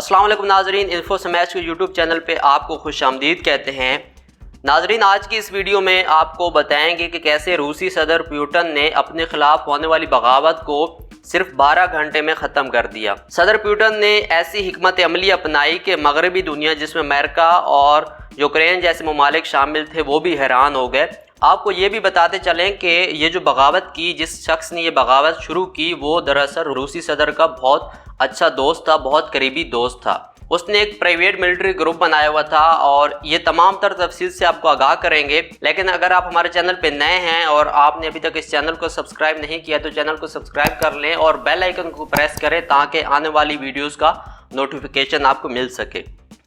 अस्सलाम वालेकुम नाजरीन, इन्फो स्मैश के यूट्यूब चैनल पे आपको खुश आमदीद कहते हैं। नाजरीन, आज की इस वीडियो में आपको बताएंगे कि कैसे रूसी सदर पुतिन ने अपने खिलाफ होने वाली बगावत को सिर्फ 12 घंटे में ख़त्म कर दिया। सदर पुतिन ने ऐसी हिकमत अमली अपनाई कि मगरबी दुनिया, जिसमें अमेरिका और यूक्रेन जैसे ममालिक शामिल थे, वो भी हैरान हो गए। आपको ये भी बताते चलें कि ये जो बगावत की, जिस शख्स ने ये बगावत शुरू की, वो दरअसल रूसी सदर का बहुत अच्छा दोस्त था, बहुत करीबी दोस्त था। उसने एक प्राइवेट मिलिट्री ग्रुप बनाया हुआ था और ये तमाम तर तफसील से आपको आगाह करेंगे। लेकिन अगर आप हमारे चैनल पे नए हैं और आपने अभी तक इस चैनल को सब्सक्राइब नहीं किया तो चैनल को सब्सक्राइब कर लें और बेल आइकन को प्रेस करें ताकि आने वाली वीडियोस का नोटिफिकेशन आपको मिल सके।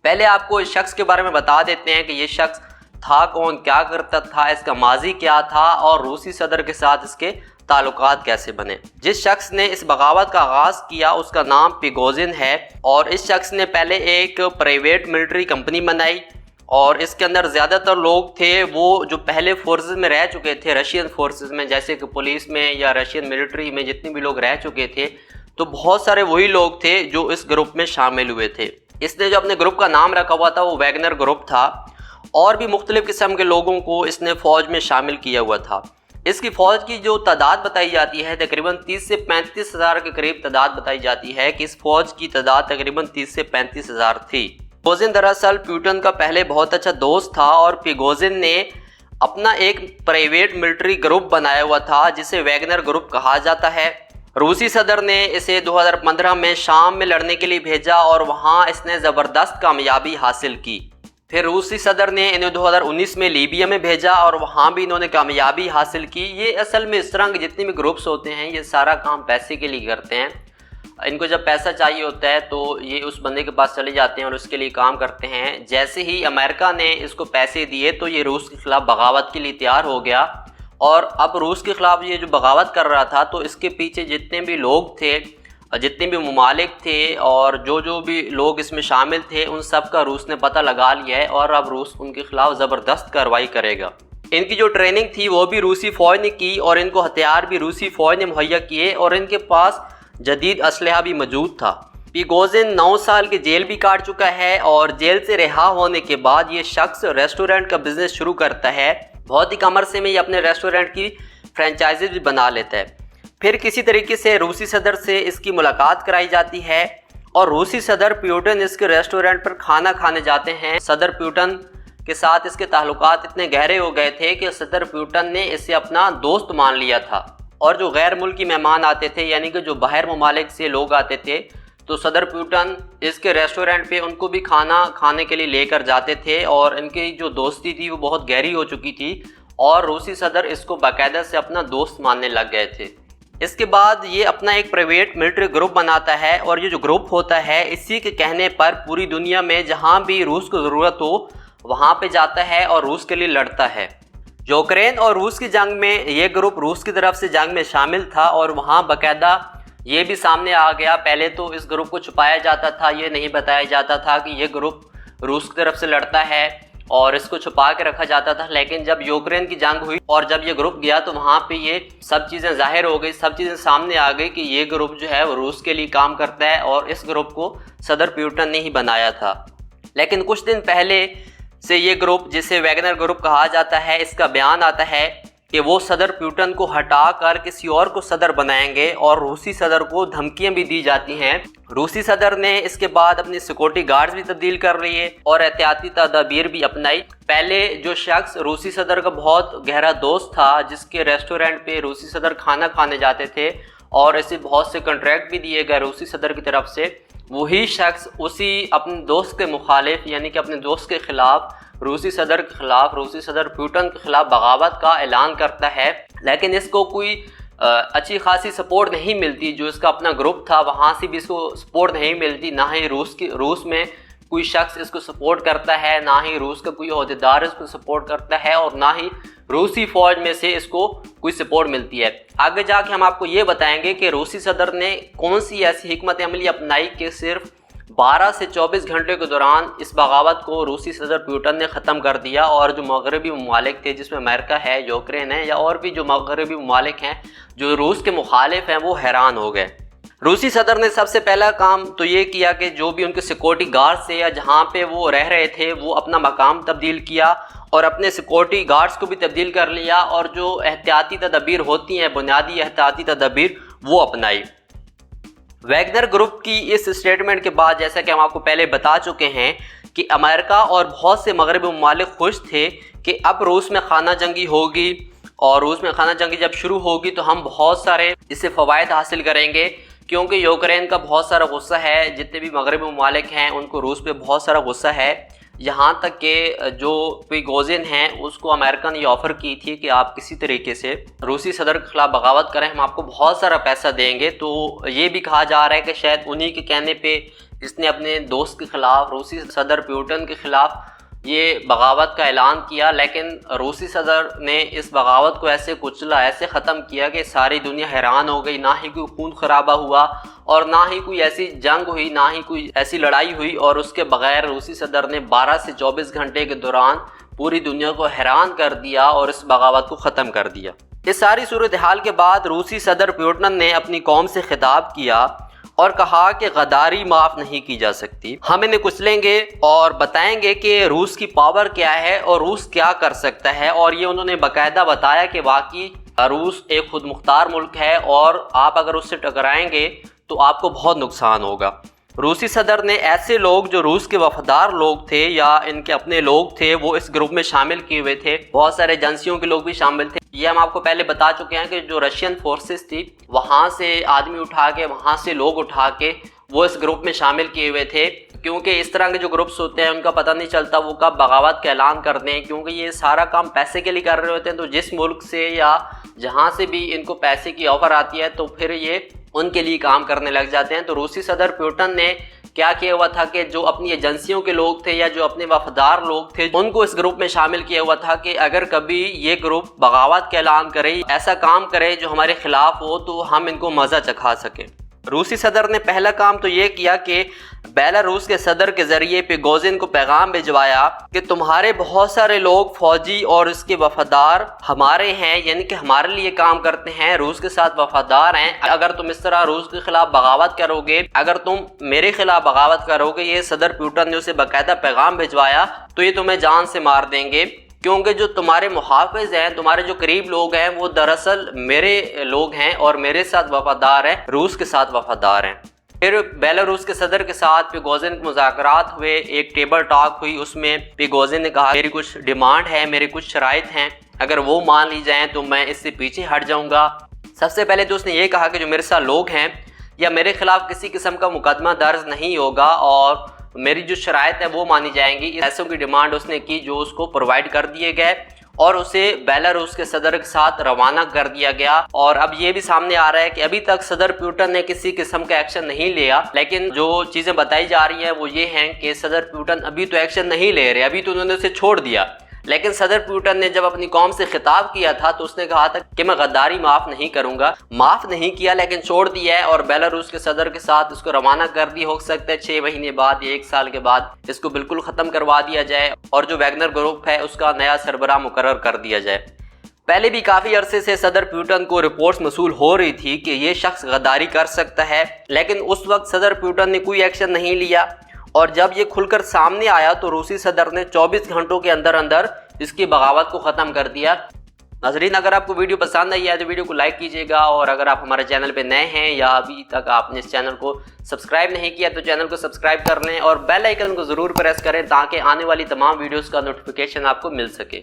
पहले आपको इस शख्स के बारे में बता देते हैं कि ये शख्स था कौन, क्या करता था, इसका माजी क्या था और रूसी सदर के साथ इसके ताल्लुकात कैसे बने। जिस शख्स ने इस बगावत का आगाज़ किया उसका नाम पिगोजिन है और इस शख्स ने पहले एक प्राइवेट मिलिट्री कंपनी बनाई और इसके अंदर ज़्यादातर लोग थे वो जो पहले फोर्सेस में रह चुके थे, रशियन फोर्सेस में, जैसे कि पुलिस में या रशियन मिलिट्री में जितने भी लोग रह चुके थे, तो बहुत सारे वही लोग थे जो इस ग्रुप में शामिल हुए थे। इसने जो अपने ग्रुप का नाम रखा हुआ था वो वैगनर ग्रुप था और भी मुख्तलिफ किस्म के लोगों को इसने फ़ौज में शामिल किया हुआ था। इसकी फ़ौज की जो तादाद बताई जाती है तकरीबन 30 से 35 हज़ार के करीब तादाद बताई जाती है कि इस फ़ौज की तादाद तकरीबन 30 से 35 हज़ार थी। पिगोजिन दरअसल पुतिन का पहले बहुत अच्छा दोस्त था और पिगोजिन ने अपना एक प्राइवेट मिलिट्री ग्रुप बनाया हुआ था जिसे वैगनर ग्रुप कहा जाता है। रूसी सदर ने इसे 2015 में शाम में लड़ने के लिए भेजा और वहाँ इसने ज़बरदस्त कामयाबी हासिल की। फिर रूसी सदर ने इन्हें 2019 में लीबिया में भेजा और वहाँ भी इन्होंने कामयाबी हासिल की। ये असल में इस तरह के जितने भी ग्रुप्स होते हैं ये सारा काम पैसे के लिए करते हैं। इनको जब पैसा चाहिए होता है तो ये उस बंदे के पास चले जाते हैं और उसके लिए काम करते हैं। जैसे ही अमेरिका ने इसको पैसे दिए तो ये रूस के ख़िलाफ़ बगावत के लिए तैयार हो गया और अब रूस के ख़िलाफ़ ये जो बगावत कर रहा था तो इसके पीछे जितने भी लोग थे, जितने भी ममालिक थे और जो भी लोग इसमें शामिल थे, उन सब का रूस ने पता लगा लिया है और अब रूस उनके ख़िलाफ़ ज़बरदस्त कार्रवाई करेगा। इनकी जो ट्रेनिंग थी वो भी रूसी फ़ौज ने की और इनको हथियार भी रूसी फ़ौज ने मुहैया किए और इनके पास जदीद असलहा भी मौजूद था। पिगोजिन 9 साल की जेल भी काट चुका है और जेल से रिहा होने के बाद ये शख्स रेस्टोरेंट का बिज़नेस शुरू करता है। बहुत ही कम अरसे में ये अपने रेस्टोरेंट की फ्रेंचाइजीज भी बना लेता है। फिर किसी तरीके से रूसी सदर से इसकी मुलाकात कराई जाती है और रूसी सदर पुतिन इसके रेस्टोरेंट पर खाना खाने जाते हैं। सदर पुतिन के साथ इसके ताल्लुकात इतने गहरे हो गए थे कि सदर पुतिन ने इसे अपना दोस्त मान लिया था और जो गैर मुल्की मेहमान आते थे, यानी कि जो बाहर ममालिक से लोग आते थे, तो सदर पुतिन इसके रेस्टोरेंट पे उनको भी खाना खाने के लिए लेकर जाते थे और इनकी जो दोस्ती थी वो बहुत गहरी हो चुकी थी और रूसी सदर इसको बाकायदा से अपना दोस्त मानने लग गए थे। इसके बाद ये अपना एक प्राइवेट मिलिट्री ग्रुप बनाता है और ये जो ग्रुप होता है इसी के कहने पर पूरी दुनिया में जहाँ भी रूस को ज़रूरत हो वहाँ पे जाता है और रूस के लिए लड़ता है। यूक्रेन और रूस की जंग में ये ग्रुप रूस की तरफ से जंग में शामिल था और वहाँ बाकायदा ये भी सामने आ गया। पहले तो इस ग्रुप को छुपाया जाता था, ये नहीं बताया जाता था कि ये ग्रुप रूस की तरफ से लड़ता है और इसको छुपा के रखा जाता था। लेकिन जब यूक्रेन की जंग हुई और जब ये ग्रुप गया तो वहाँ पे ये सब चीज़ें ज़ाहिर हो गई, सब चीज़ें सामने आ गई कि ये ग्रुप जो है वो रूस के लिए काम करता है और इस ग्रुप को सदर पुतिन ने ही बनाया था। लेकिन कुछ दिन पहले से ये ग्रुप, जिसे वैगनर ग्रुप कहा जाता है, इसका बयान आता है कि वो सदर पुतिन को हटा कर किसी और को सदर बनाएंगे और रूसी सदर को धमकियां भी दी जाती हैं। रूसी सदर ने इसके बाद अपनी सिक्योरिटी गार्ड्स भी तब्दील कर लिए और एहतियाती तदाबीर भी अपनाई। पहले जो शख्स रूसी सदर का बहुत गहरा दोस्त था, जिसके रेस्टोरेंट पे रूसी सदर खाना खाने जाते थे और इसे बहुत से कॉन्ट्रैक्ट भी दिए गए रूसी सदर की तरफ से, वही शख्स उसी अपने दोस्त के मुखालिफ, यानी कि अपने दोस्त के ख़िलाफ़, रूसी सदर के ख़िलाफ़, रूसी सदर पुतिन के ख़िलाफ़ बगावत का ऐलान करता है। लेकिन इसको कोई अच्छी खासी सपोर्ट नहीं मिलती। जो इसका अपना ग्रुप था वहाँ से भी इसको सपोर्ट नहीं मिलती, ना ही रूस में कोई शख्स इसको सपोर्ट करता है, ना ही रूस का कोई अहदेदार इसको सपोर्ट करता है और ना ही रूसी फ़ौज में से इसको कोई सपोर्ट मिलती है। आगे जाके हम आपको ये बताएंगे कि रूसी सदर ने कौन सी ऐसी हिकमत अमली अपनाई कि सिर्फ 12 से 24 घंटे के दौरान इस बगावत को रूसी सदर पुतिन ने ख़त्म कर दिया और जो मगरबी ममालिक थे, जिसमें अमेरिका है, यूक्रेन है या और भी जो मगरबी ममालिक हैं जो रूस के मुखालिफ हैं, वो हैरान हो गए। रूसी सदर ने सबसे पहला काम तो ये किया कि जो भी उनके सिक्योरिटी गार्ड्स थे या जहाँ पे वो रह रहे थे वो अपना मकाम तब्दील किया और अपने सिक्योरिटी गार्ड्स को भी तब्दील कर लिया और जो एहतियाती तदबीर होती हैं, बुनियादी एहतियाती तदबीर, वो अपनाई। वैगनर ग्रुप की इस स्टेटमेंट के बाद जैसा कि हम आपको पहले बता चुके हैं कि अमेरिका और बहुत से मगरबी ममालिक खुश थे कि अब रूस में खाना जंगी होगी और रूस में खाना जंगी जब शुरू होगी तो हम बहुत सारे इससे फ़वाइद हासिल करेंगे, क्योंकि यूक्रेन का बहुत सारा गुस्सा है, जितने भी मगरबी ममालिक हैं उनको रूस पे बहुत सारा गुस्सा है। यहाँ तक कि जो प्रिगोजिन हैं उसको अमेरिका ने ये ऑफ़र की थी कि आप किसी तरीके से रूसी सदर के ख़िलाफ़ बगावत करें, हम आपको बहुत सारा पैसा देंगे। तो ये भी कहा जा रहा है कि शायद उन्हीं के कहने पे इसने अपने दोस्त के ख़िलाफ़, रूसी सदर प्यूटन के ख़िलाफ़ ये बगावत का ऐलान किया, लेकिन रूसी सदर ने इस बगावत को ऐसे कुचला, ऐसे ख़त्म किया कि सारी दुनिया हैरान हो गई। ना ही कोई खून खराबा हुआ और ना ही कोई ऐसी जंग हुई, ना ही कोई ऐसी लड़ाई हुई, और उसके बगैर रूसी सदर ने 12 से 24 घंटे के दौरान पूरी दुनिया को हैरान कर दिया और इस बगावत को ख़त्म कर दिया। इस सारी सूरत हाल के बाद रूसी सदर प्यूटन ने अपनी कौम से खिताब किया और कहा कि गद्दारी माफ़ नहीं की जा सकती। हम इन्हें कुचलेंगे और बताएंगे कि रूस की पावर क्या है और रूस क्या कर सकता है। और ये उन्होंने बाकायदा बताया कि वाकई रूस एक खुद मुख्तार मुल्क है और आप अगर उससे टकराएंगे तो आपको बहुत नुकसान होगा। रूसी सदर ने ऐसे लोग जो रूस के वफादार लोग थे या इनके अपने लोग थे वो इस ग्रुप में शामिल किए हुए थे, बहुत सारे एजेंसियों के लोग भी शामिल थे। ये हम आपको पहले बता चुके हैं कि जो रशियन फोर्सेस थी वहाँ से आदमी उठा के, वहाँ से लोग उठा के वो इस ग्रुप में शामिल किए हुए थे, क्योंकि इस तरह के जो ग्रुप्स होते हैं उनका पता नहीं चलता वो कब बगावत का ऐलान कर दें, क्योंकि ये सारा काम पैसे के लिए कर रहे होते हैं। तो जिस मुल्क से या जहाँ से भी इनको पैसे की ऑफ़र आती है तो फिर ये उनके लिए काम करने लग जाते हैं। तो रूसी सदर प्यूटन ने क्या किया हुआ था कि जो अपनी एजेंसियों के लोग थे या जो अपने वफादार लोग थे उनको इस ग्रुप में शामिल किया हुआ था कि अगर कभी ये ग्रुप बगावत का ऐलान करे, ऐसा काम करे जो हमारे खिलाफ हो, तो हम इनको मज़ा चखा सकें। रूसी सदर ने पहला काम तो ये किया कि बेलारूस के सदर के ज़रिए प्रिगोजिन को पैगाम भिजवाया कि तुम्हारे बहुत सारे लोग फौजी और इसके वफादार हमारे हैं, यानी कि हमारे लिए काम करते हैं, रूस के साथ वफादार हैं। अगर तुम इस तरह रूस के खिलाफ बगावत करोगे, अगर तुम मेरे खिलाफ बगावत करोगे, ये सदर प्यूटन ने उसे बाकायदा पैगाम भिजवाया, तो ये तुम्हें जान से मार देंगे, क्योंकि जो तुम्हारे मुहाफ़िज़ हैं, तुम्हारे जो करीब लोग हैं, वो दरअसल मेरे लोग हैं और मेरे साथ वफादार हैं, रूस के साथ वफादार हैं। फिर बेलारूस के सदर के साथ प्रिगोजिन के मुज़ाकरात हुए, एक टेबल टॉक हुई। उसमें प्रिगोजिन ने कहा मेरी कुछ डिमांड है, मेरे कुछ शराइत हैं, अगर वो मान ली जाएँ तो मैं इससे पीछे हट जाऊँगा। सबसे पहले तो उसने ये कहा कि जो मेरे साथ लोग हैं या मेरे खिलाफ़ किसी किस्म का मुकदमा दर्ज नहीं होगा और मेरी जो शराइत है वो मानी जाएंगी। ऐसों की डिमांड उसने की जो उसको प्रोवाइड कर दिए गए और उसे बेलारूस के सदर के साथ रवाना कर दिया गया। और अब ये भी सामने आ रहा है कि अभी तक सदर प्यूटन ने किसी किस्म का एक्शन नहीं लिया, लेकिन जो चीज़ें बताई जा रही हैं वो ये हैं कि सदर प्यूटन अभी तो एक्शन नहीं ले रहे, अभी तो उन्होंने उसे छोड़ दिया। लेकिन सदर प्यूटन ने जब अपनी कौम से खिताब किया था तो उसने कहा था कि मैं गद्दारी माफ़ नहीं करूंगा। माफ़ नहीं किया लेकिन छोड़ दिया है और बेलारूस के सदर के साथ इसको रवाना कर दी। हो सकता है 6 महीने बाद या 1 साल के बाद इसको बिल्कुल ख़त्म करवा दिया जाए और जो वैगनर ग्रुप है उसका नया सरबराह मुकर्रर कर दिया जाए। पहले भी काफ़ी अरसे से सदर प्यूटन को रिपोर्ट्स मसूल हो रही थी कि ये शख्स गद्दारी कर सकता है, लेकिन उस वक्त सदर प्यूटन ने कोई एक्शन नहीं लिया। और जब ये खुलकर सामने आया तो रूसी सदर ने 24 घंटों के अंदर अंदर इसकी बगावत को ख़त्म कर दिया। नाज़रीन, अगर आपको वीडियो पसंद आई है तो वीडियो को लाइक कीजिएगा और अगर आप हमारे चैनल पे नए हैं या अभी तक आपने इस चैनल को सब्सक्राइब नहीं किया तो चैनल को सब्सक्राइब कर लें और बेल आइकन को ज़रूर प्रेस करें ताकि आने वाली तमाम वीडियोज़ का नोटिफिकेशन आपको मिल सके।